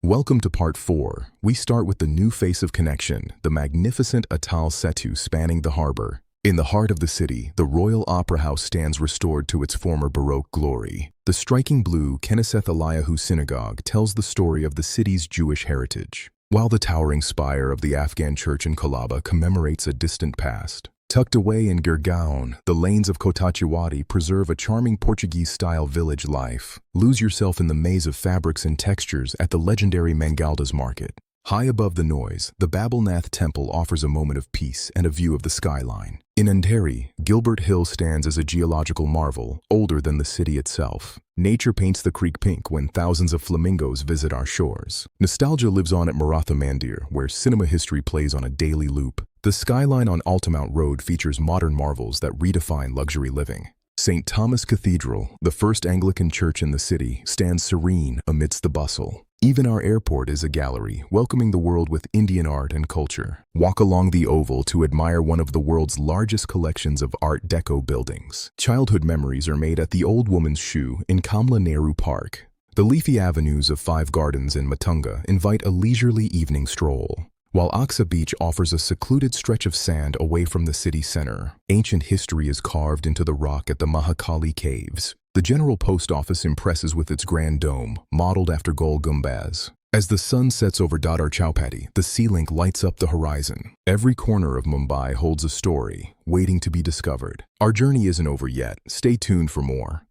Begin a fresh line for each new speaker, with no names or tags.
Welcome to part 4. We start with the new face of connection, the magnificent Atal Setu spanning the harbor. In the heart of the city, the Royal Opera House stands restored to its former Baroque glory. The striking blue Knesset Eliyahu Synagogue tells the story of the city's Jewish heritage, while the towering spire of the Afghan church in Kolaba commemorates a distant past. Tucked away in Girgaon, the lanes of Cotachiwadi preserve a charming Portuguese-style village life. Lose yourself in the maze of fabrics and textures at the legendary Mangaldas market. High above the noise, the Babelnath Temple offers a moment of peace and a view of the skyline. In Andheri, Gilbert Hill stands as a geological marvel, older than the city itself. Nature paints the creek pink when thousands of flamingos visit our shores. Nostalgia lives on at Maratha Mandir, where cinema history plays on a daily loop. The skyline on Altamount Road features modern marvels that redefine luxury living. St. Thomas Cathedral, the first Anglican church in the city, stands serene amidst the bustle. Even our airport is a gallery, welcoming the world with Indian art and culture. Walk along the Oval to admire one of the world's largest collections of Art Deco buildings. Childhood memories are made at the Old Woman's Shoe in Kamla Nehru Park. The leafy avenues of Five Gardens in Matunga invite a leisurely evening stroll, while Aksa Beach offers a secluded stretch of sand away from the city center. Ancient history is carved into the rock at the Mahakali Caves. The General Post Office impresses with its grand dome, modeled after Gol Gumbaz. As the sun sets over Dadar Chowpatty, the sea link lights up the horizon. Every corner of Mumbai holds a story, waiting to be discovered. Our journey isn't over yet. Stay tuned for more.